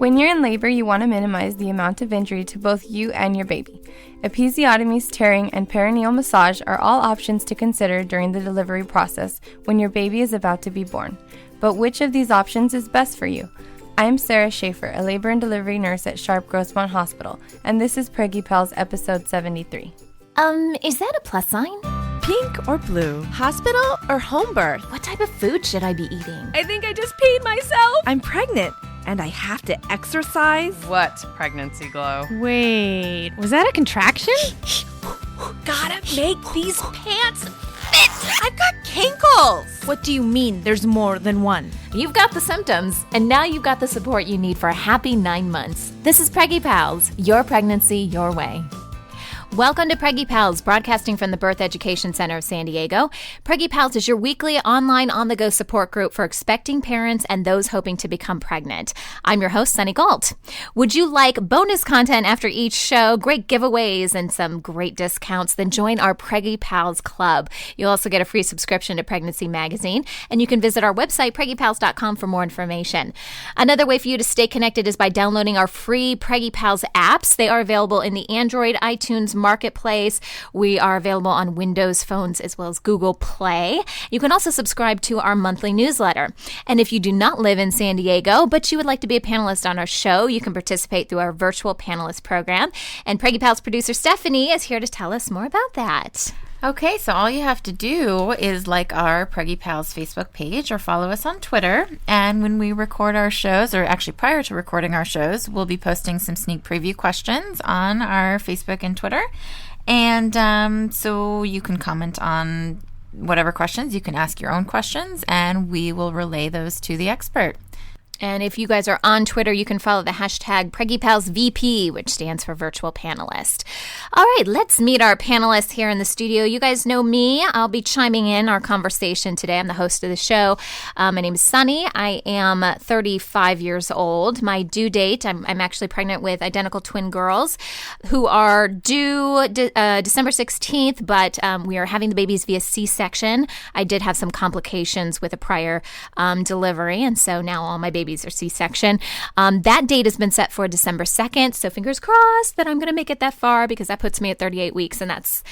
When you're in labor, you want to minimize the amount of injury to both you and your baby. Episiotomies, tearing, and perineal massage are all options to consider during the delivery process when your baby is about to be born. But which of these options is best for you? I'm Sarah Schaefer, a labor and delivery nurse at Sharp Grossmont Hospital, and this is Preggy Pals episode 73. Is that a plus sign? Pink or blue? Hospital or home birth? What type of food should I be eating? I think I just peed myself. I'm pregnant and I have to exercise. What pregnancy glow? Wait, was that a contraction? Gotta make these pants fit. I've got kinkles. What do you mean there's more than one? You've got the symptoms, and now you've got the support you need for a happy 9 months. This is Preggy Pals, your pregnancy, your way. Welcome to Preggy Pals, broadcasting from the Birth Education Center of San Diego. Preggy Pals is your weekly online on-the-go support group for expecting parents and those hoping to become pregnant. I'm your host, Sunny Galt. Would you like bonus content after each show, great giveaways, and some great discounts? Then join our Preggy Pals Club. You'll also get a free subscription to Pregnancy Magazine, and you can visit our website, preggypals.com, for more information. Another way for you to stay connected is by downloading our free Preggy Pals apps. They are available in the Android, iTunes, Marketplace. We are available on Windows phones as well as Google Play. You can also subscribe to our monthly newsletter. And if you do not live in San Diego, but you would like to be a panelist on our show, you can participate through our virtual panelist program. And Preggy Pals producer Stephanie is here to tell us more about that. Okay, so all you have to do is like our Preggy Pals Facebook page or follow us on Twitter. And when we record our shows, or actually prior to recording our shows, we'll be posting some sneak preview questions on our Facebook and Twitter. And so you can comment on whatever questions. You can ask your own questions, and we will relay those to the expert. And if you guys are on Twitter, you can follow the hashtag PreggyPalsVP, which stands for Virtual Panelist. All right, let's meet our panelists here in the studio. You guys know me. I'll be chiming in our conversation today. I'm the host of the show. My name is Sunny. I am 35 years old. My due date, I'm actually pregnant with identical twin girls who are due December 16th, but we are having the babies via C-section. I did have some complications with a prior delivery, and so now all my babies are C-section. That date has been set for December 2nd, so fingers crossed that I'm going to make it that far, because that puts me at 38 weeks, and that's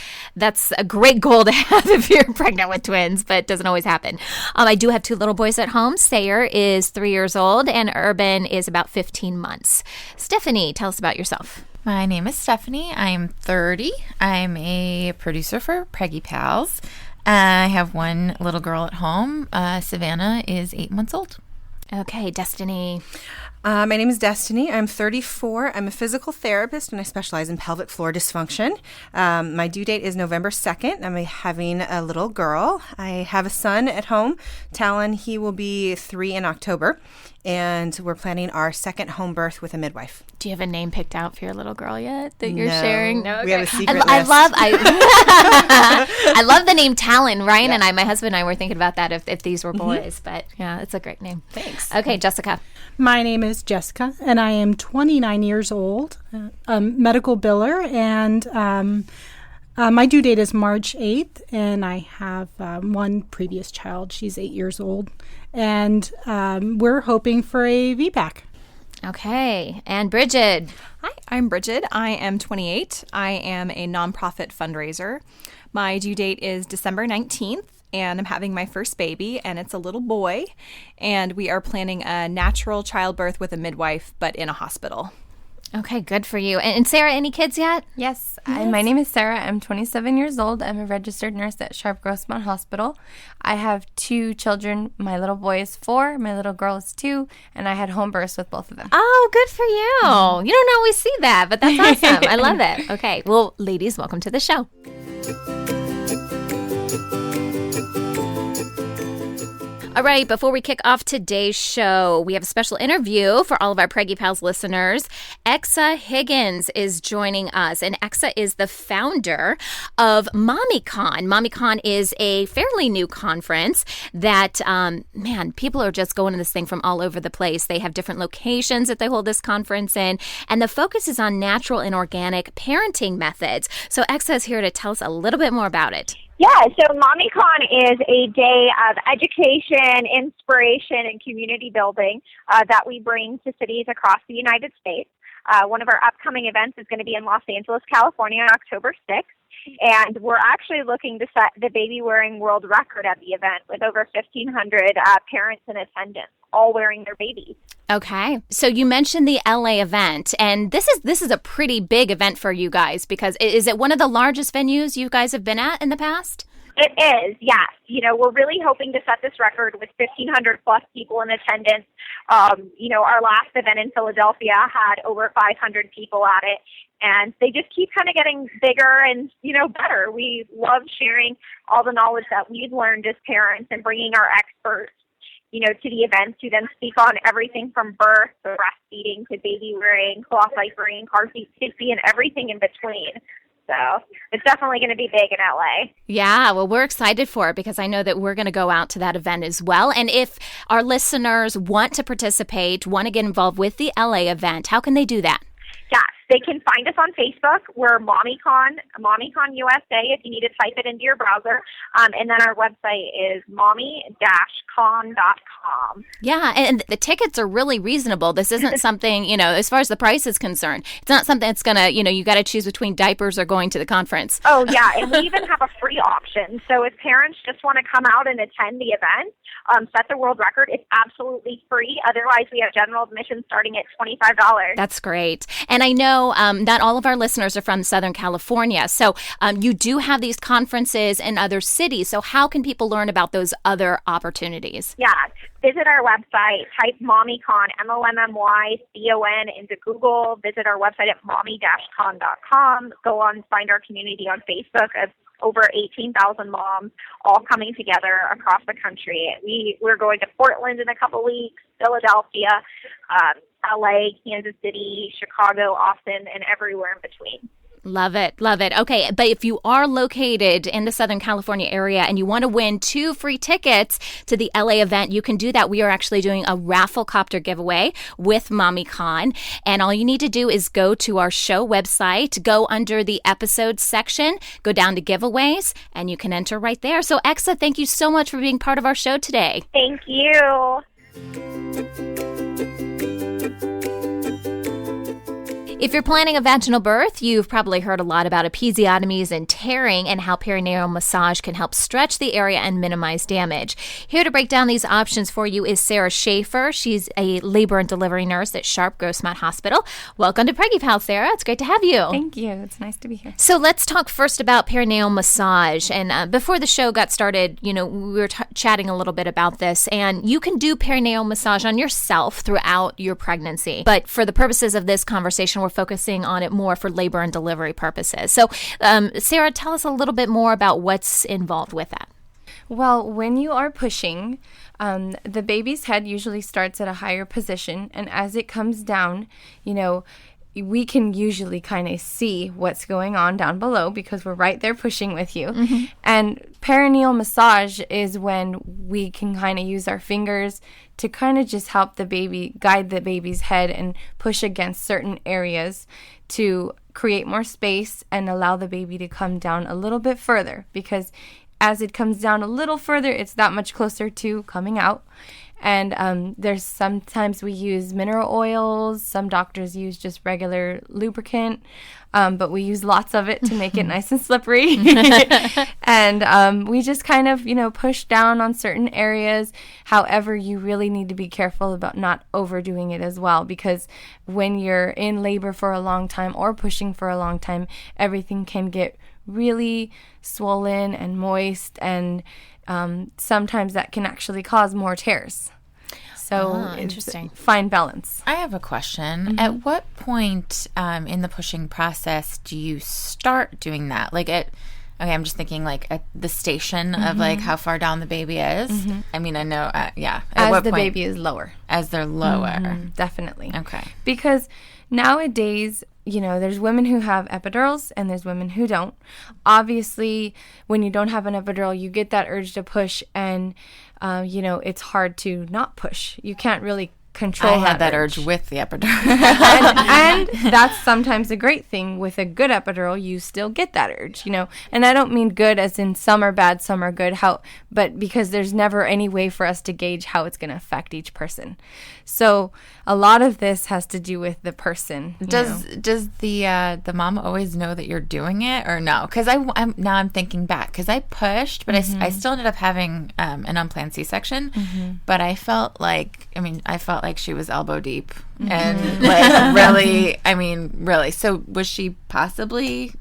a great goal to have if you're pregnant with twins, but it doesn't always happen. I do have 2 little boys at home. Sayer is 3 years old, and Urban is about 15 months. Stephanie, tell us about yourself. My name is Stephanie. I'm 30. I'm a producer for Preggy Pals. I have 1 little girl at home. Savannah is 8 months old. Okay, Destiny. My name is Destiny. I'm 34. I'm a physical therapist, and I specialize in pelvic floor dysfunction. My due date is November 2nd. I'm having a little girl. I have a son at home, Talon. He will be 3 in October, and we're planning our second home birth with a midwife. Do you have a name picked out for your little girl yet that you're No. sharing? No, okay. We have a secret list. I love the name Talon. Ryan and my husband and I were thinking about that if these were boys, but yeah, it's a great name. Thanks. Okay, Jessica. My name is Jessica, and I am 29 years old, a medical biller, and my due date is March 8th, and I have 1 previous child. She's 8 years old, and we're hoping for a VPAC. Okay, and Bridget. Hi, I'm Bridget. I am 28. I am a nonprofit fundraiser. My due date is December 19th, and I'm having my first baby, and it's a little boy, and we are planning a natural childbirth with a midwife, but in a hospital. Okay, good for you. And Sarah, any kids yet? Yes. My name is Sarah. I'm 27 years old. I'm a registered nurse at Sharp Grossmont Hospital. I have 2 children. My little boy is 4. My little girl is 2. And I had home births with both of them. Oh, good for you. You don't always see that, but that's awesome. I love it. Okay. Well, ladies, welcome to the show. All right, before we kick off today's show, we have a special interview for all of our Preggy Pals listeners. Exa Higgins is joining us, and Exa is the founder of MommyCon. MommyCon is a fairly new conference that, people are just going to this thing from all over the place. They have different locations that they hold this conference in, and the focus is on natural and organic parenting methods. So Exa is here to tell us a little bit more about it. Yeah, so MommyCon is a day of education, inspiration, and community building that we bring to cities across the United States. One of our upcoming events is going to be in Los Angeles, California on October 6th. And we're actually looking to set the baby wearing world record at the event with over 1,500 parents in attendance, all wearing their babies. Okay. So you mentioned the LA event, and this is a pretty big event for you guys, because is it one of the largest venues you guys have been at in the past? It is, yes. We're really hoping to set this record with 1,500 plus people in attendance. Our last event in Philadelphia had over 500 people at it, and they just keep kind of getting bigger and, better. We love sharing all the knowledge that we've learned as parents and bringing our experts, to the events to then speak on everything from birth to breastfeeding to baby wearing, cloth diapering, car seat safety, and everything in between. So it's definitely going to be big in LA. Yeah, well, we're excited for it because I know that we're going to go out to that event as well. And if our listeners want to participate, want to get involved with the LA event, how can they do that? Yes, they can find us on Facebook. We're MommyCon USA if you need to type it into your browser. And then our website is mommy-con.com. Yeah, and the tickets are really reasonable. This isn't something, as far as the price is concerned, it's not something that's going to, you got to choose between diapers or going to the conference. Oh, yeah, and we even have a free option. So if parents just want to come out and attend the event, set the world record, it's absolutely free. Otherwise, we have general admission starting at $25. That's great. And I know not all of our listeners are from Southern California. So you do have these conferences in other cities. So how can people learn about those other opportunities? Yeah. Visit our website, type MommyCon, MommyCon, into Google. Visit our website at mommy-con.com. Go on, find our community on Facebook of over 18,000 moms all coming together across the country. We're going to Portland in a couple weeks, Philadelphia, LA, Kansas City, Chicago, Austin, and everywhere in between. Love it. Love it. Okay. But if you are located in the Southern California area and you want to win 2 free tickets to the LA event, you can do that. We are actually doing a raffle copter giveaway with MommyCon. And all you need to do is go to our show website, go under the episodes section, go down to giveaways, and you can enter right there. So Exa, thank you so much for being part of our show today. Thank you. If you're planning a vaginal birth, you've probably heard a lot about episiotomies and tearing and how perineal massage can help stretch the area and minimize damage. Here to break down these options for you is Sarah Schaefer. She's a labor and delivery nurse at Sharp Grossmont Hospital. Welcome to Preggy Pals, Sarah. It's great to have you. Thank you. It's nice to be here. So let's talk first about perineal massage. And before the show got started, we were chatting a little bit about this. And you can do perineal massage on yourself throughout your pregnancy. But for the purposes of this conversation, we're focusing on it more for labor and delivery purposes. So, Sarah, tell us a little bit more about what's involved with that. Well, when you are pushing, the baby's head usually starts at a higher position, and as it comes down, we can usually kind of see what's going on down below because we're right there pushing with you. Mm-hmm. And perineal massage is when we can kind of use our fingers to kind of just help the baby, guide the baby's head and push against certain areas to create more space and allow the baby to come down a little bit further, because as it comes down a little further, it's that much closer to coming out. And there's sometimes we use mineral oils. Some doctors use just regular lubricant, but we use lots of it to make it nice and slippery. And we just kind of, push down on certain areas. However, you really need to be careful about not overdoing it as well, because when you're in labor for a long time or pushing for a long time, everything can get really swollen and moist, and sometimes that can actually cause more tears. So interesting. Fine balance. I have a question. Mm-hmm. At what point in the pushing process do you start doing that? I'm just thinking at the station of how far down the baby is. Mm-hmm. I mean, I know, yeah. At as the baby is lower. As they're lower. Mm-hmm. Definitely. Okay. Because nowadays, there's women who have epidurals and there's women who don't. Obviously, when you don't have an epidural, you get that urge to push, and, it's hard to not push. You can't really control I had that urge. with the epidural. and that's sometimes a great thing. With a good epidural, you still get that urge, And I don't mean good as in some are bad, some are good, but because there's never any way for us to gauge how it's going to affect each person. So a lot of this has to do with the person. Does the mom always know that you're doing it or no? Because I'm thinking back because I pushed, but I still ended up having an unplanned C-section. But I felt like she was elbow deep and like really. So was she possibly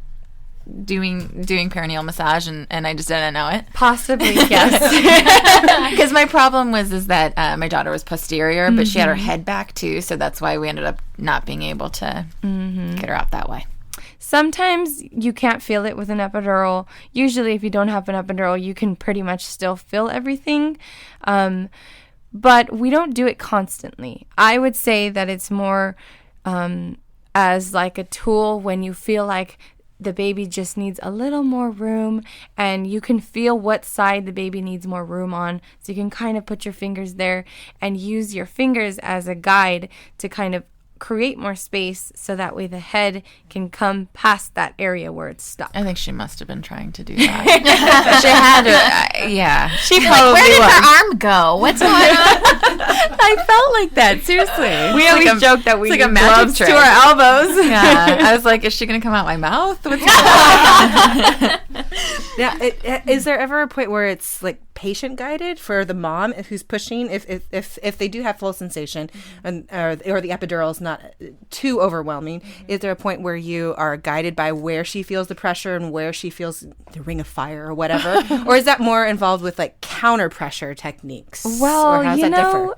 doing perineal massage and I just didn't know it? Possibly, yes. Because my problem was that my daughter was posterior, but she had her head back too, so that's why we ended up not being able to get her out that way. Sometimes you can't feel it with an epidural. Usually if you don't have an epidural, you can pretty much still feel everything. But we don't do it constantly. I would say that it's more as like a tool when you feel like the baby just needs a little more room, and you can feel what side the baby needs more room on. So you can kind of put your fingers there and use your fingers as a guide to kind of create more space so that way the head can come past that area where it's stuck. I think she must have been trying to do that. She had to, yeah. She probably where did her arm go? What's going on? I felt like that, seriously. We always joke that we like need a magic gloves trick to our elbows. Yeah. I was like, is she going to come out my mouth? What's going on? Now, is there ever a point where it's like patient guided for the mom who's pushing, if they do have full sensation or the epidural is not too overwhelming? Is there a point where you are guided by where she feels the pressure and where she feels the ring of fire or whatever? Or is that more involved with like counter pressure techniques? Well, or how's that differ?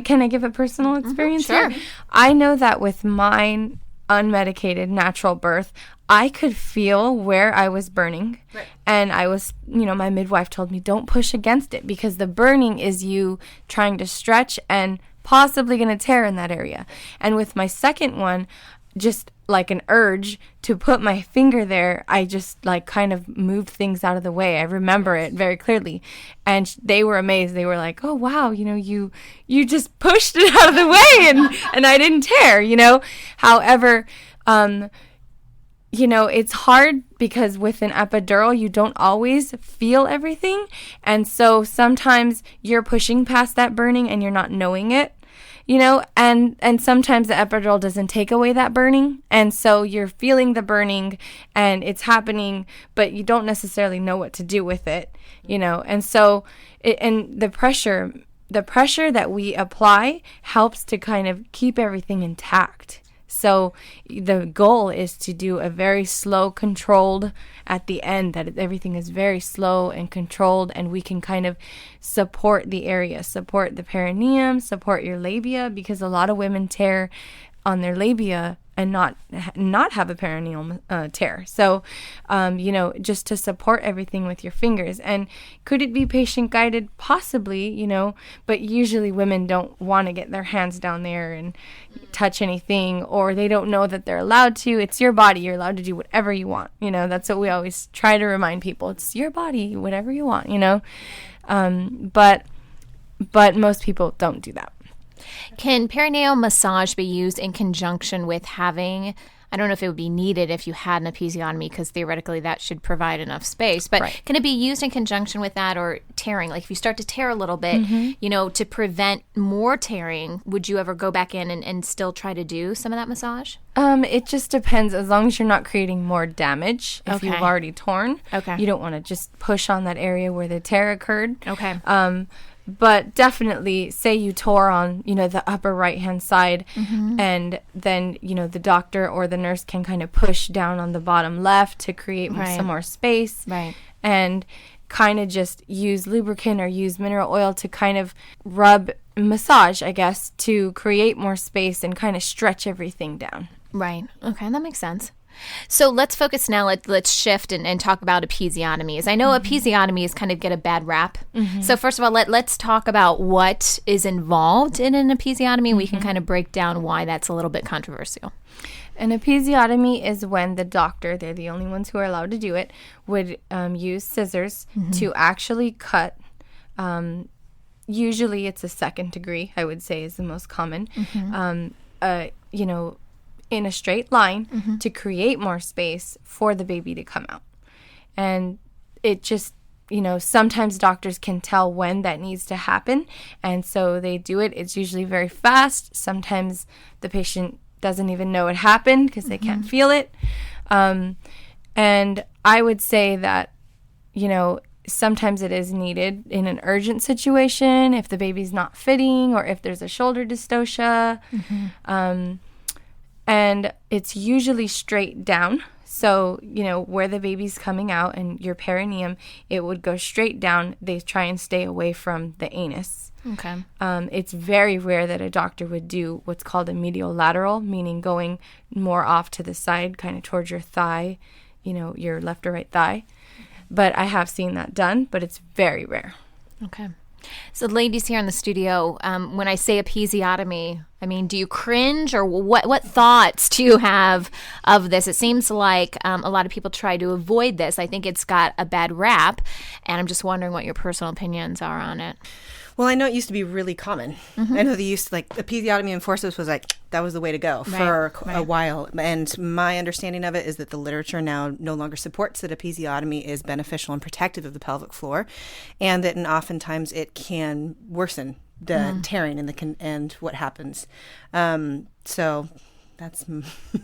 Can I give a personal experience sure. here? I know that with mine unmedicated natural birth, I could feel where I was burning. Right. And I was, my midwife told me, don't push against it because the burning is you trying to stretch and possibly going to tear in that area. And with my second one, just like an urge to put my finger there, I just like kind of moved things out of the way. I remember it very clearly. And they were amazed. They were like, oh, wow, you just pushed it out of the way and I didn't tear, However, it's hard because with an epidural, you don't always feel everything. And so sometimes you're pushing past that burning and you're not knowing it. And sometimes the epidural doesn't take away that burning. And so you're feeling the burning and it's happening, but you don't necessarily know what to do with it, And so, and the pressure that we apply helps to kind of keep everything intact. So the goal is to do a very slow, controlled at the end, that everything is very slow and controlled, and we can kind of support the area, support the perineum, support your labia, because a lot of women tear on their labia and not have a perineal tear. So, just to support everything with your fingers. And could it be patient guided? Possibly, but usually women don't want to get their hands down there and touch anything, or they don't know that they're allowed to. It's your body. You're allowed to do whatever you want. That's what we always try to remind people. It's your body, whatever you want, but most people don't do that. Can perineal massage be used in conjunction with having, I don't know if it would be needed if you had an episiotomy, because theoretically that should provide enough space, but right. Can it be used in conjunction with that, or tearing? Like if you start to tear a little bit, to prevent more tearing, would you ever go back in and still try to do some of that massage? It just depends. As long as you're not creating more damage, if you've already torn, you don't want to just push on that area where the tear occurred. Okay. But definitely, say you tore on, the upper right-hand side, and then, the doctor or the nurse can kind of push down on the bottom left to create some more space. Right. And kind of just use lubricant or use mineral oil to kind of massage, I guess, to create more space and kind of stretch everything down. Right. Okay, that makes sense. So let's focus now. Let's shift and talk about episiotomies. I know episiotomies kind of get a bad rap. So first of all, let's talk about what is involved in an episiotomy. We can kind of break down why that's a little bit controversial. An episiotomy is when the doctor, they're the only ones who are allowed to do it, would use scissors to actually cut usually it's a second degree, I would say, is the most common. You know, in a straight line to create more space for the baby to come out. And it just, you know, sometimes doctors can tell when that needs to happen, and so they do it. It's usually very fast. Sometimes the patient doesn't even know it happened because they can't feel it. And I would say that, you know, sometimes it is needed in an urgent situation if the baby's not fitting or if there's a shoulder dystocia. And it's usually straight down. So, you know, where the baby's coming out and your perineum, it would go straight down. They try and stay away from the anus. Okay. It's very rare that a doctor would do what's called a medial lateral, meaning going more off to the side, kind of towards your thigh, you know, your left or right thigh. But I have seen that done, but it's very rare. Okay. So ladies here in the studio, when I say episiotomy, I mean, do you cringe, or what thoughts do you have of this? It seems like a lot of people try to avoid this. I think it's got a bad rap, and I'm just wondering what your personal opinions are on it. Well, I know it used to be really common. I know they used to, like, episiotomy and forceps was like, that was the way to go for a while. And my understanding of it is that the literature now no longer supports that episiotomy is beneficial and protective of the pelvic floor, and that oftentimes it can worsen the tearing and what happens. So that's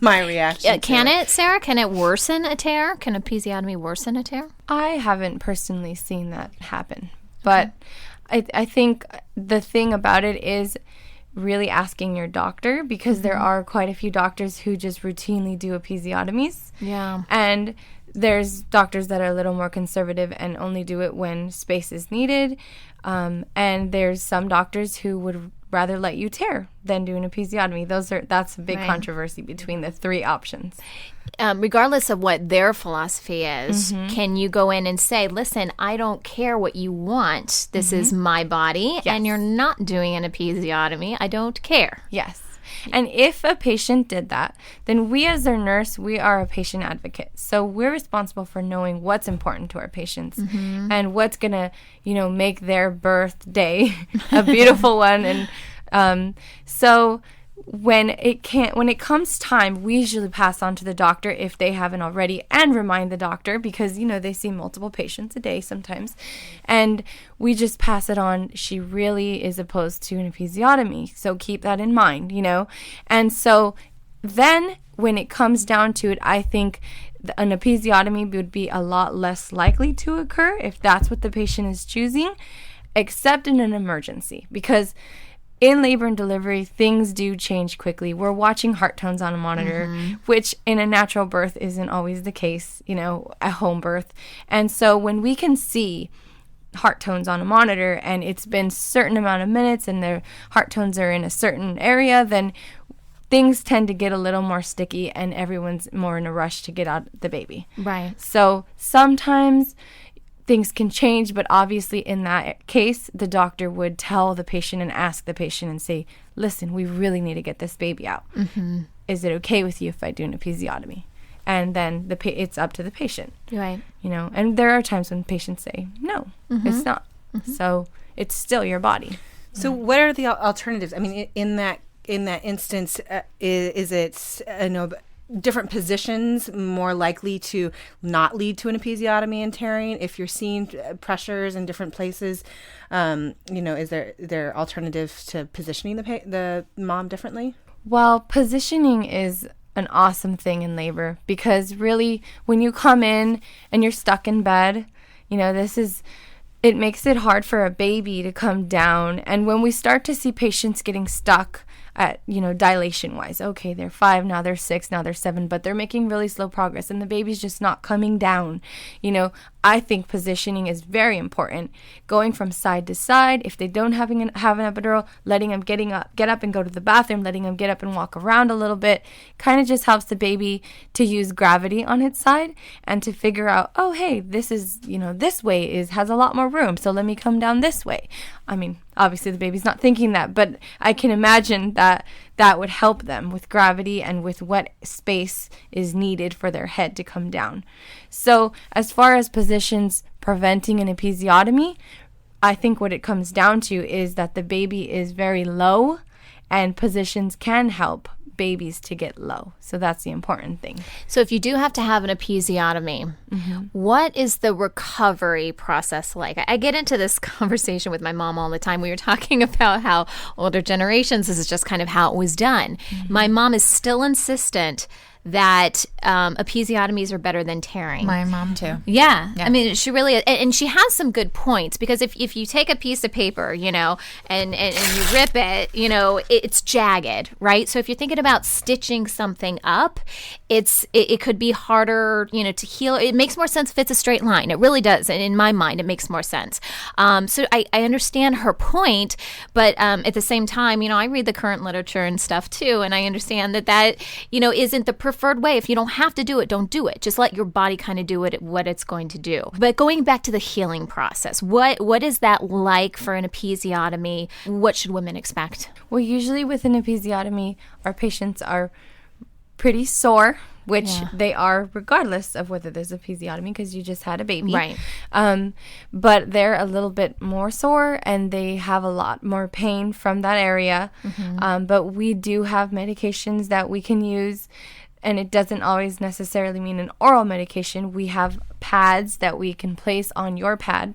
my reaction. Can it, Sarah? Can it worsen a tear? Can episiotomy worsen a tear? I haven't personally seen that happen, but I think the thing about it is really asking your doctor, because there are quite a few doctors who just routinely do episiotomies. Yeah. And there's doctors that are a little more conservative and only do it when space is needed. And there's some doctors who would rather let you tear than do an episiotomy. That's a big controversy between the three options. Regardless of what their philosophy is, can you go in and say, listen, I don't care what you want. This is my body, and you're not doing an episiotomy. I don't care. Yes. And if a patient did that, then we as their nurse, we are a patient advocate. So we're responsible for knowing what's important to our patients and what's going to, you know, make their birthday a beautiful one. And so when it comes time, we usually pass on to the doctor if they haven't already, and remind the doctor, because, you know, they see multiple patients a day sometimes, and we just pass it on. She really is opposed to an episiotomy, so keep that in mind, you know. And so then when it comes down to it, I think an episiotomy would be a lot less likely to occur if that's what the patient is choosing, except in an emergency, because in labor and delivery, things do change quickly. We're watching heart tones on a monitor, which in a natural birth isn't always the case, you know, a home birth. And so when we can see heart tones on a monitor and it's been a certain amount of minutes and their heart tones are in a certain area, then things tend to get a little more sticky and everyone's more in a rush to get out the baby. Right. So sometimes things can change, but obviously in that case, the doctor would tell the patient and ask the patient and say, listen, we really need to get this baby out. Is it okay with you if I do an episiotomy? And then it's up to the patient. Right. You know, and there are times when patients say, no, it's not. So it's still your body. So what are the alternatives? I mean, in that instance, is it, different positions more likely to not lead to an episiotomy and tearing? If you're seeing pressures in different places, is there alternatives to positioning the mom differently? Well, positioning is an awesome thing in labor, because really when you come in and you're stuck in bed, you know, it makes it hard for a baby to come down. And when we start to see patients getting stuck at, you know, dilation wise, okay, they're 5, now they're 6, now they're 7, but they're making really slow progress and the baby's just not coming down. You know, I think positioning is very important. Going from side to side, if they don't have an epidural, letting them get up and go to the bathroom, letting them get up and walk around a little bit, kind of just helps the baby to use gravity on its side and to figure out, oh, hey, this is, you know, this way has a lot more room, so let me come down this way. I mean, obviously the baby's not thinking that, but I can imagine that would help them with gravity and with what space is needed for their head to come down. So as far as positions preventing an episiotomy, I think what it comes down to is that the baby is very low, and positions can help babies to get low. So that's the important thing. So if you do have to have an episiotomy, what is the recovery process like? I get into this conversation with my mom all the time. We were talking about how older generations, this is just kind of how it was done. My mom is still insistent that episiotomies are better than tearing. My mom too. Yeah. I mean, she really, and she has some good points, because if you take a piece of paper, you know, and you rip it, you know, it's jagged, right? So if you're thinking about stitching something up, it could be harder, you know, to heal. It makes more sense if it's a straight line. It really does. And in my mind, it makes more sense. So I understand her point, but at the same time, you know, I read the current literature and stuff too, and I understand that, you know, isn't the preferred way. If you don't have to do it, don't do it. Just let your body kind of do what it's going to do. But going back to the healing process, what is that like for an episiotomy? What should women expect? Well, usually with an episiotomy, our patients are pretty sore, which they are regardless of whether there's episiotomy, because you just had a baby. Right. But they're a little bit more sore, and they have a lot more pain from that area. But we do have medications that we can use, and it doesn't always necessarily mean an oral medication. We have pads that we can place on your pad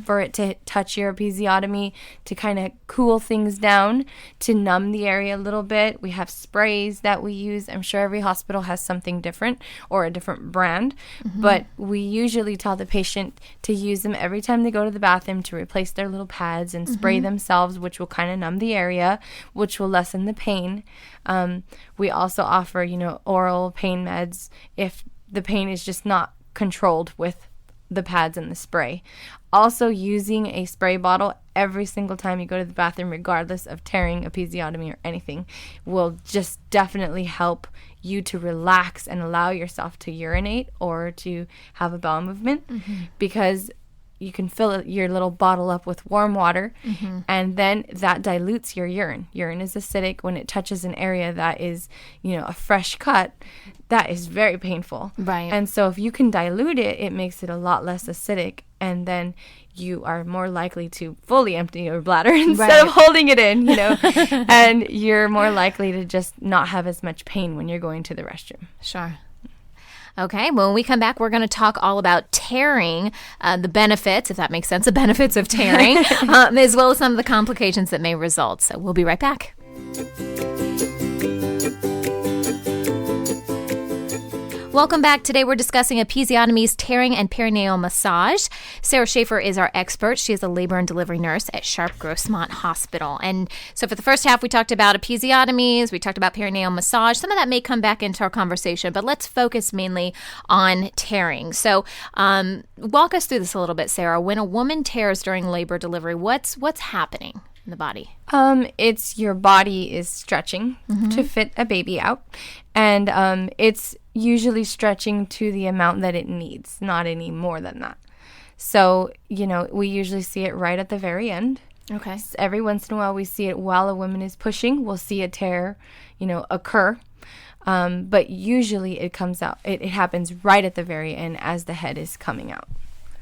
for it to touch your episiotomy, to kind of cool things down, to numb the area a little bit. We have sprays that we use. I'm sure every hospital has something different or a different brand, but we usually tell the patient to use them every time they go to the bathroom, to replace their little pads and spray themselves, which will kind of numb the area, which will lessen the pain. We also offer, you know, oral pain meds if the pain is just not controlled with the pads and the spray. Also, using a spray bottle every single time you go to the bathroom, regardless of tearing, episiotomy, or anything, will just definitely help you to relax and allow yourself to urinate or to have a bowel movement, because you can fill your little bottle up with warm water, and then that dilutes your urine. Urine is acidic. When it touches an area that is, you know, a fresh cut, that is very painful. Right. And so if you can dilute it, it makes it a lot less acidic, and then you are more likely to fully empty your bladder instead of holding it in, you know, and you're more likely to just not have as much pain when you're going to the restroom. Sure. Okay, when we come back, we're going to talk all about tearing, the benefits, if that makes sense, the benefits of tearing, as well as some of the complications that may result. So we'll be right back. Welcome back. Today we're discussing episiotomies, tearing, and perineal massage. Sarah Schaefer is our expert. She is a labor and delivery nurse at Sharp Grossmont Hospital. And so for the first half, we talked about episiotomies, we talked about perineal massage. Some of that may come back into our conversation, but let's focus mainly on tearing. So walk us through this a little bit, Sarah. When a woman tears during labor delivery, what's happening in the body? It's your body is stretching to fit a baby out, and it's usually stretching to the amount that it needs, not any more than that. So, you know, we usually see it right at the very end. Okay. Every once in a while we see it while a woman is pushing. We'll see a tear, you know, occur. But usually it comes out, it happens right at the very end as the head is coming out.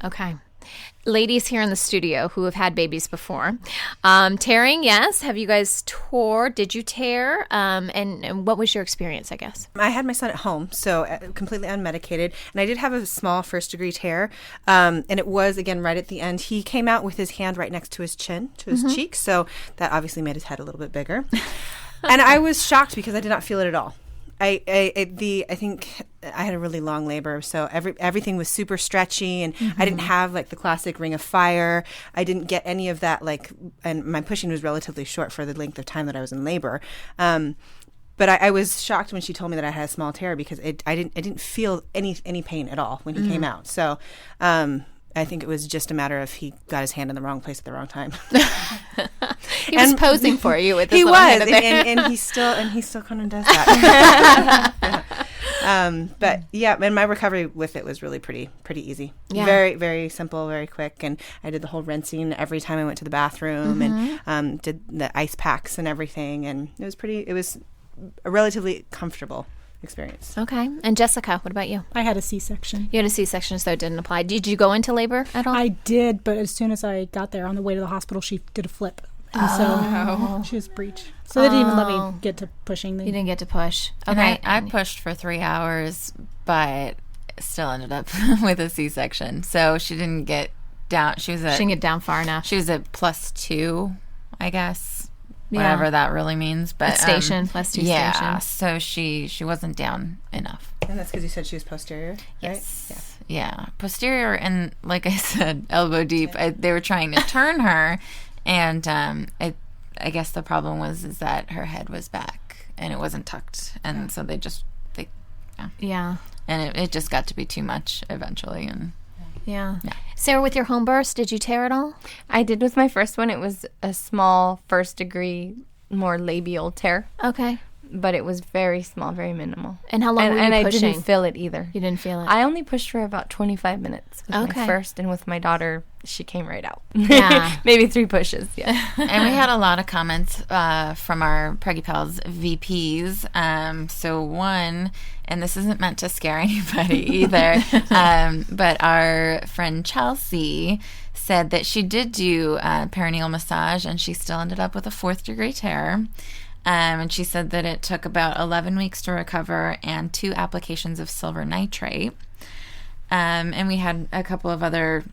Okay. Ladies here in the studio who have had babies before. Tearing, yes. Have you guys tore? Did you tear? And what was your experience, I guess? I had my son at home, so completely unmedicated. And I did have a small first-degree tear. And it was, again, right at the end. He came out with his hand right next to his chin, to his cheek. So that obviously made his head a little bit bigger. And I was shocked because I did not feel it at all. I think I had a really long labor, so everything was super stretchy, and I didn't have like the classic ring of fire. I didn't get any of that, and my pushing was relatively short for the length of time that I was in labor. But I was shocked when she told me that I had a small tear because I didn't feel any pain at all when he came out. So I think it was just a matter of he got his hand in the wrong place at the wrong time. He was posing for you with his he little was, hand and he still kind of does that. But yeah, and my recovery with it was really pretty easy. Yeah. Very, very simple, very quick. And I did the whole rinsing every time I went to the bathroom, and did the ice packs and everything. And it was relatively comfortable. experience. Okay. And Jessica, what about you? I had a C-section. You had a C-section, so it didn't apply. Did you go into labor at all? I did, but as soon as I got there on the way to the hospital, she did a flip. And so she was breech. So they didn't even let me get to pushing. You didn't get to push. Okay. I pushed for 3 hours, but still ended up with a C-section. So she didn't get down. She didn't get down far enough. She was at +2, I guess. Whatever that really means. But station, +2 station. Yeah. So she wasn't down enough. And that's because you said she was posterior, right? Yes. Yeah. Posterior, and like I said, elbow deep. They were trying to turn her, and I guess the problem is that her head was back and it wasn't tucked, and so they yeah. And it just got to be too much eventually, and yeah. Sarah, with your home births, did you tear it all? I did with my first one. It was a small first degree, more labial tear. Okay. But it was very small, very minimal. And how long were you pushing? And I didn't feel it either. You didn't feel it? I only pushed for about 25 minutes with my first, and with my daughter, she came right out. Yeah. Maybe 3 pushes, yeah. And we had a lot of comments from our Preggy Pals VPs. So one, and this isn't meant to scare anybody either, but our friend Chelsea said that she did do perineal massage, and she still ended up with a 4th degree tear. And she said that it took about 11 weeks to recover and 2 applications of silver nitrate. And we had a couple of other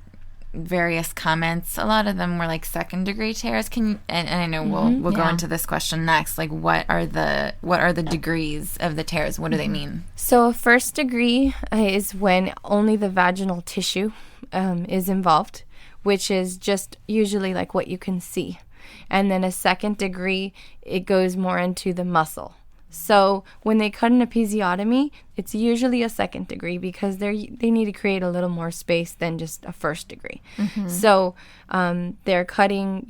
various comments. A lot of them were like 2nd degree tears. And I know we'll go into this question next. Like, what are the degrees of the tears? What do they mean? So a 1st degree is when only the vaginal tissue is involved, which is just usually like what you can see. And then a 2nd degree, it goes more into the muscle. So when they cut an episiotomy, it's usually a 2nd degree because they need to create a little more space than just a 1st degree. Mm-hmm. So they're cutting,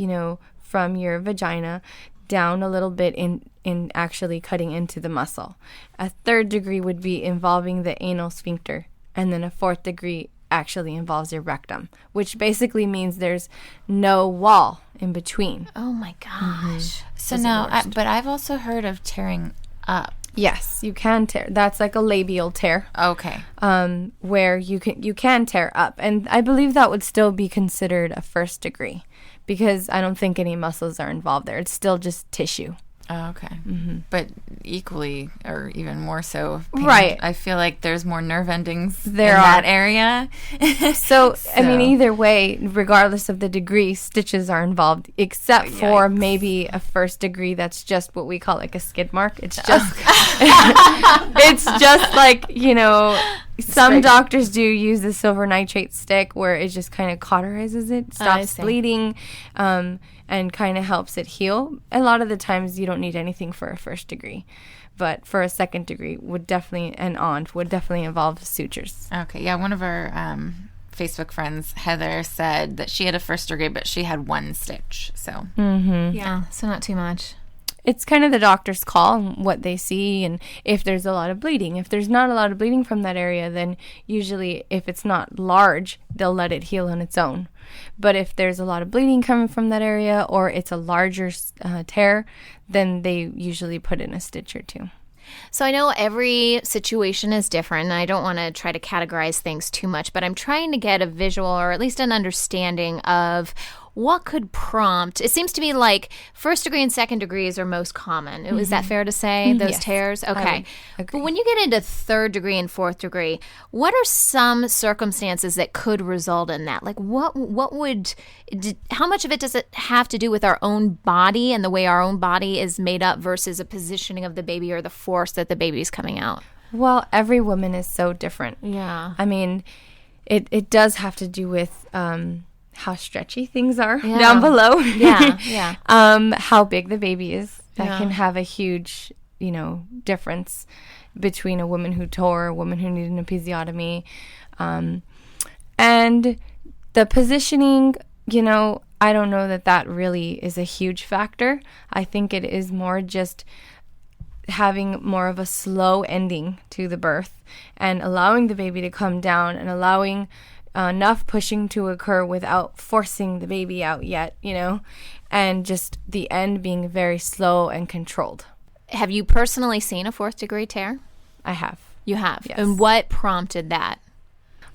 from your vagina down a little bit in actually cutting into the muscle. A 3rd degree would be involving the anal sphincter, and then a 4th degree actually involves your rectum, which basically means there's no wall in between. Oh my gosh. So now, but I've also heard of tearing up. Yes, you can tear. That's like a labial tear. Okay. Where you can tear up, and I believe that would still be considered a 1st degree, because I don't think any muscles are involved there. It's still just tissue. Oh, okay. Mm-hmm. But equally, or even more so, right? I feel like there's more nerve endings in that area. So, I mean, either way, regardless of the degree, stitches are involved, except for maybe a 1st degree that's just what we call like a skid mark. It's just, it's just like, some doctors do use the silver nitrate stick where it just kind of cauterizes it, stops bleeding, and kind of helps it heal. A lot of the times you don't need anything for a 1st degree, but for a 2nd degree would definitely involve sutures. Okay, yeah, one of our Facebook friends, Heather, said that she had a 1st degree, but she had 1 stitch, so. Mm-hmm. Yeah, so not too much. It's kind of the doctor's call and what they see, and if there's a lot of bleeding. If there's not a lot of bleeding from that area, then usually if it's not large, they'll let it heal on its own. But if there's a lot of bleeding coming from that area, or it's a larger tear, then they usually put in a stitch or 2. So I know every situation is different, and I don't want to try to categorize things too much, but I'm trying to get a visual or at least an understanding of what could prompt. It seems to me like 1st degree and 2nd degrees are most common. Is that fair to say, those tears? Okay. But when you get into 3rd degree and 4th degree, what are some circumstances that could result in that? Like how much of it does it have to do with our own body and the way our own body is made up versus a positioning of the baby or the force that the baby's coming out? Well, every woman is so different. Yeah. I mean, it does have to do with how stretchy things are down below. Yeah. How big the baby is. That can have a huge, difference between a woman who tore, a woman who needed an episiotomy. And the positioning, I don't know that really is a huge factor. I think it is more just having more of a slow ending to the birth and allowing the baby to come down and allowing enough pushing to occur without forcing the baby out yet, and just the end being very slow and controlled. Have you personally seen a 4th degree tear? I have. You have? Yes. And what prompted that?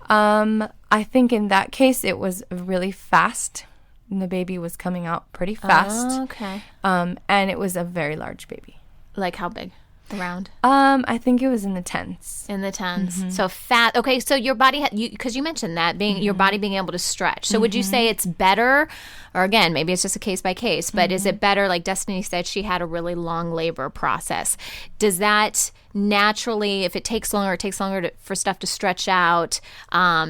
I think in that case, it was really fast. And the baby was coming out pretty fast. Oh, okay. And it was a very large baby. Like how big? Around? I think it was in the 10s. In the 10s. So fat. Okay, so your body had because you mentioned that your body being able to stretch. So would you say it's better, or again, maybe it's just a case by case, but is it better? Like Destiny said, she had a really long labor process. Does that naturally, if it takes longer for stuff to stretch out?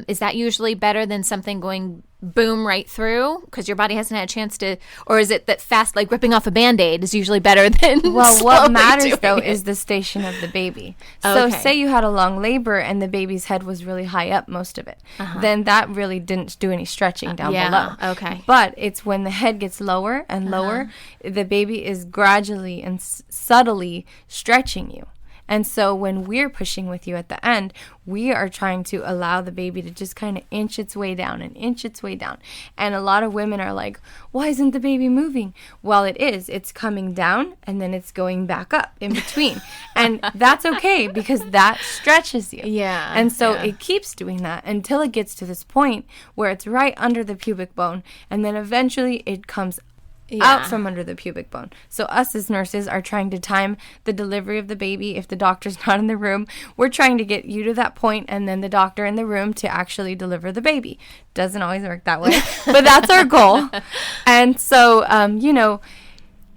Is that usually better than something going boom right through because your body hasn't had a chance to, or is it that fast, like ripping off a Band-Aid is usually better than well, what matters though is the station of the baby. So say you had a long labor and the baby's head was really high up most of it, then that really didn't do any stretching down below. Okay. But it's when the head gets lower and lower, the baby is gradually and subtly stretching you. And so when we're pushing with you at the end, we are trying to allow the baby to just kind of inch its way down and inch its way down. And a lot of women are like, why isn't the baby moving? Well, it is. It's coming down and then it's going back up in between. And that's okay because that stretches you. Yeah. And so it keeps doing that until it gets to this point where it's right under the pubic bone. And then eventually it comes out from under the pubic bone. So us as nurses are trying to time the delivery of the baby. If the doctor's not in the room, we're trying to get you to that point and then the doctor in the room to actually deliver the baby. Doesn't always work that way, but that's our goal. And so,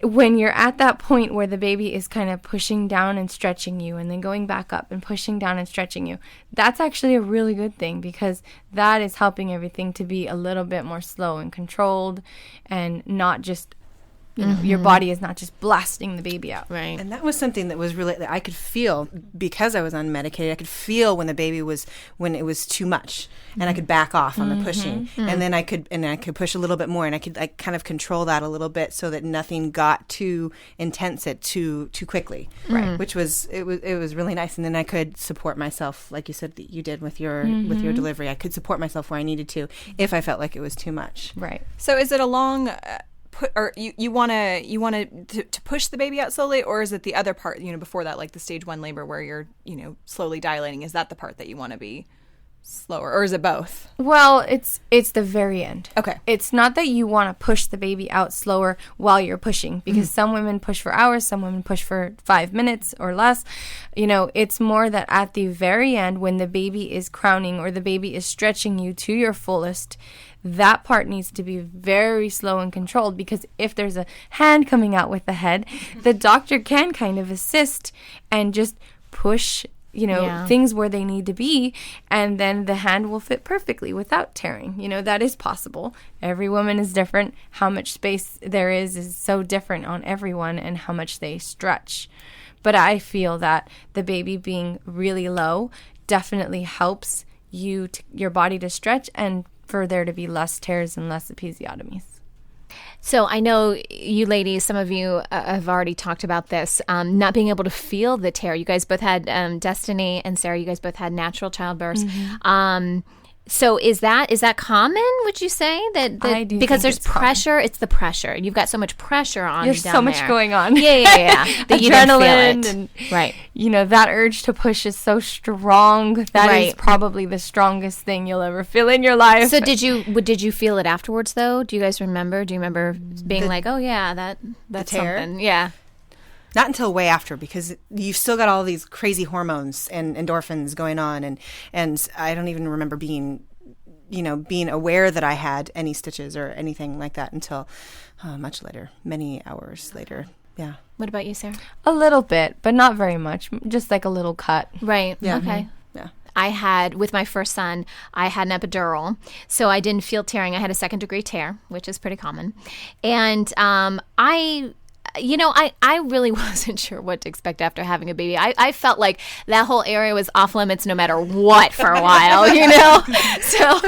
when you're at that point where the baby is kind of pushing down and stretching you and then going back up and pushing down and stretching you, that's actually a really good thing because that is helping everything to be a little bit more slow and controlled and not just, your body is not just blasting the baby out. Right. And that was something that was really, that I could feel because I was unmedicated. I could feel when when it was too much and I could back off on the pushing. And then I could push a little bit more and I could kind of control that a little bit so that nothing got too intense too quickly. Right. Which was, it was really nice. And then I could support myself like you said that you did with your delivery. I could support myself where I needed to if I felt like it was too much. Right. So is it a long you want to push the baby out slowly, or is it the other part, before that, like the stage 1 labor where you're, slowly dilating? Is that the part that you want to be slower, or is it both? Well, it's the very end. Okay. It's not that you want to push the baby out slower while you're pushing, because some women push for hours, some women push for 5 minutes or less. It's more that at the very end, when the baby is crowning or the baby is stretching you to your fullest, that part needs to be very slow and controlled, because if there's a hand coming out with the head, the doctor can kind of assist and just push things where they need to be, and then the hand will fit perfectly without tearing. That is possible. Every woman is different. How much space there is so different on everyone and how much they stretch. But I feel that the baby being really low definitely helps your body to stretch and for there to be less tears and less episiotomies. So I know you ladies, some of you have already talked about this, not being able to feel the tear. You guys both had, Destiny and Sarah, you guys both had natural childbirths. So is that common, would you say? That I do, because there's pressure, common. It's the pressure. You've got so much pressure on you There's down so much there. going on. Yeah. That you don't feel Adrenaline it. and right. That urge to push is so strong. That is probably the strongest thing you'll ever feel in your life. So did you feel it afterwards though? Do you guys remember? Do you remember being like, oh yeah, that's tear? something? Yeah. Not until way after, because you've still got all these crazy hormones and endorphins going on, and I don't even remember being aware that I had any stitches or anything like that until much later, many hours later. Yeah. What about you, Sarah? A little bit, but not very much. Just like a little cut. Right. Yeah. Okay. Yeah. I had, with my first son, I had an epidural, so I didn't feel tearing. I had a 2nd-degree tear, which is pretty common. And I really wasn't sure what to expect after having a baby. I felt like that whole area was off limits no matter what for a while, So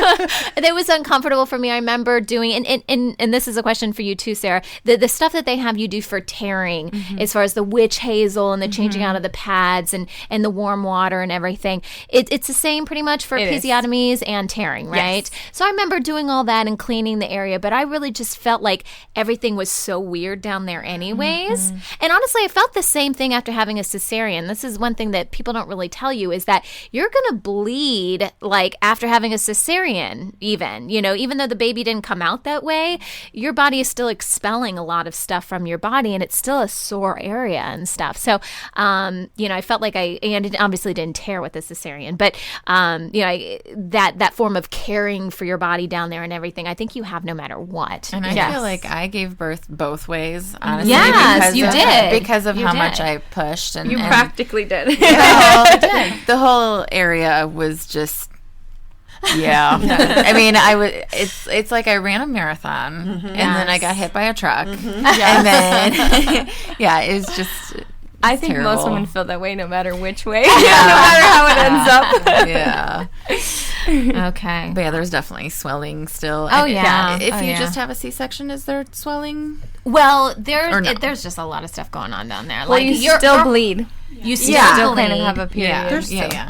it was uncomfortable for me. I remember doing, and this is a question for you too, Sarah, the stuff that they have you do for tearing, as far as the witch hazel and the changing out of the pads and the warm water and everything. It's the same pretty much for episiotomies and tearing, right? Yes. So I remember doing all that and cleaning the area, but I really just felt like everything was so weird down there anyway. anyways. And honestly, I felt the same thing after having a cesarean. This is one thing that people don't really tell you, is that you're going to bleed like after having a cesarean even. Even though the baby didn't come out that way, your body is still expelling a lot of stuff from your body, and it's still a sore area and stuff. So, I felt like and it obviously didn't tear with the cesarean, but, that form of caring for your body down there and everything, I think you have no matter what. And I feel like I gave birth both ways, honestly. Yes, you did. Because of how much I pushed. And Practically did. The whole area was just, yeah. I mean, it's like I ran a marathon, and then I got hit by a truck. And then, it was just... I think terrible. most women feel that way no matter which way, no matter how it ends up. Okay. But there's definitely swelling still. Oh, yeah. If you just have a C-section, is there swelling? Well, there's just a lot of stuff going on down there. Well, you still bleed. You still kind of have a period.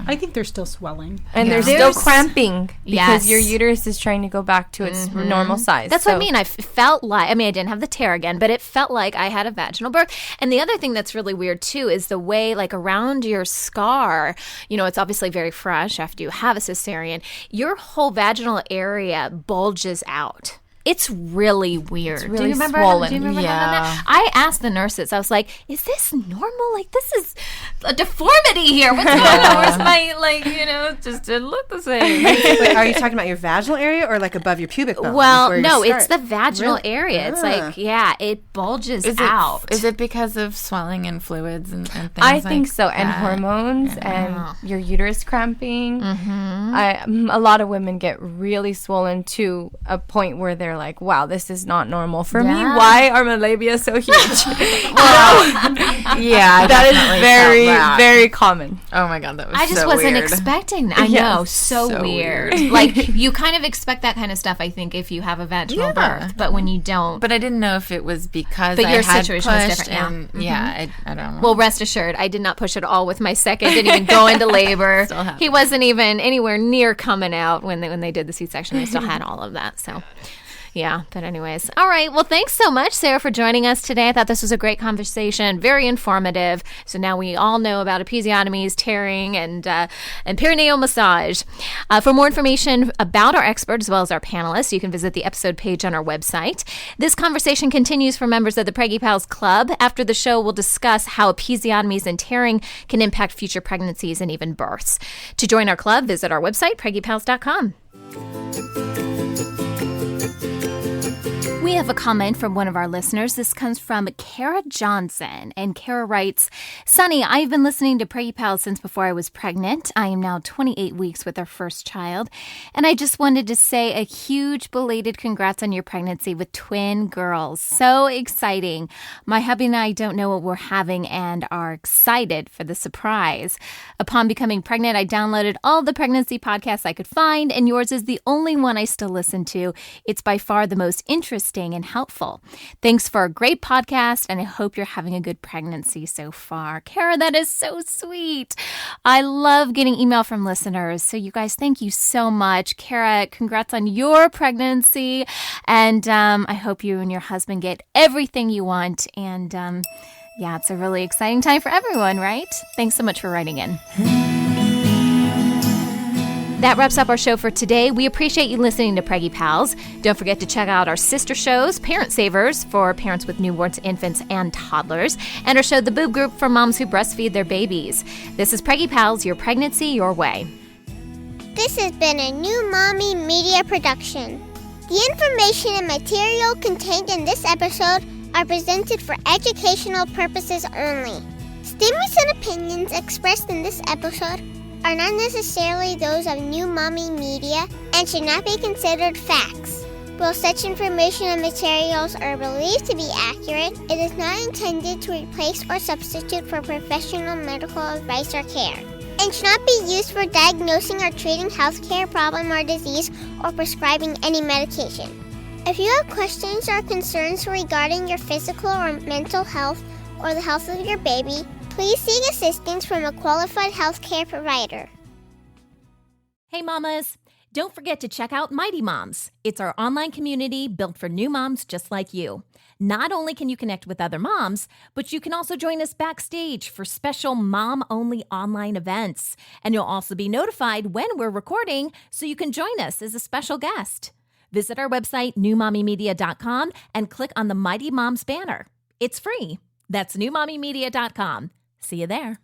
I think there's still swelling. And there's still cramping because your uterus is trying to go back to its normal size. That's what I mean. I felt like, I didn't have the tear again, but it felt like I had a vaginal birth. And the other thing that's really weird too is the way, like, around your scar, it's obviously very fresh after you have a cesarean, your whole vaginal area bulges out. It's really weird. It's really do you remember swollen. having that? I asked the nurses, I was like, is this normal? Like, this is a deformity here. What's going on? Where's my, just didn't look the same. Wait, are you talking about your vaginal area or like above your pubic bone? Well, no, it's the vaginal area. It's like, it bulges out. Is it because of swelling and fluids and things I think so. that? And hormones and your uterus cramping. A lot of women get really swollen to a point where they're like, wow, this is not normal for me. Why are my labia so huge? That is very, very common. Oh my God, that was I just wasn't expecting that. I know, so weird. Like, you kind of expect that kind of stuff, I think, if you have a vaginal birth, but when you don't. But I didn't know if it was because but I your had situation pushed was different. I don't know. Well, rest assured, I did not push at all with my second. Didn't even go into labor. He wasn't even anywhere near coming out when they did the C-section. I still had all of that, so... Yeah, but anyways. All right. Well, thanks so much, Sarah, for joining us today. I thought this was a great conversation, very informative. So now we all know about episiotomies, tearing, and perineal massage. For more information about our expert as well as our panelists, you can visit the episode page on our website. This conversation continues for members of the Preggy Pals Club. After the show, we'll discuss how episiotomies and tearing can impact future pregnancies and even births. To join our club, visit our website, preggypals.com. We have a comment from one of our listeners. This comes from Kara Johnson. And Kara writes, Sunny, I've been listening to Preggy Pals since before I was pregnant. I am now 28 weeks with our first child. And I just wanted to say a huge belated congrats on your pregnancy with twin girls. So exciting. My hubby and I don't know what we're having and are excited for the surprise. Upon becoming pregnant, I downloaded all the pregnancy podcasts I could find, and yours is the only one I still listen to. It's by far the most interesting and helpful. Thanks for a great podcast, and I hope you're having a good pregnancy so far. Kara, that is so sweet. I love getting email from listeners. So you guys, thank you so much. Kara, congrats on your pregnancy. And I hope you and your husband get everything you want. And it's a really exciting time for everyone, right? Thanks so much for writing in. That wraps up our show for today. We appreciate you listening to Preggy Pals. Don't forget to check out our sister shows, Parent Savers, for parents with newborns, infants, and toddlers, and our show, The Boob Group, for moms who breastfeed their babies. This is Preggy Pals, your pregnancy your way. This has been a New Mommy Media production. The information and material contained in this episode are presented for educational purposes only. Statements and opinions expressed in this episode are not necessarily those of New Mommy Media and should not be considered facts. While such information and materials are believed to be accurate, it is not intended to replace or substitute for professional medical advice or care, and should not be used for diagnosing or treating healthcare problem or disease or prescribing any medication. If you have questions or concerns regarding your physical or mental health or the health of your baby, please seek assistance from a qualified healthcare provider. Hey mamas, Don't forget to check out Mighty Moms. It's our online community built for new moms just like you. Not only can you connect with other moms, but you can also join us backstage for special mom-only online events. And you'll also be notified when we're recording so you can join us as a special guest. Visit our website, newmommymedia.com, and click on the Mighty Moms banner. It's free. That's newmommymedia.com. See you there.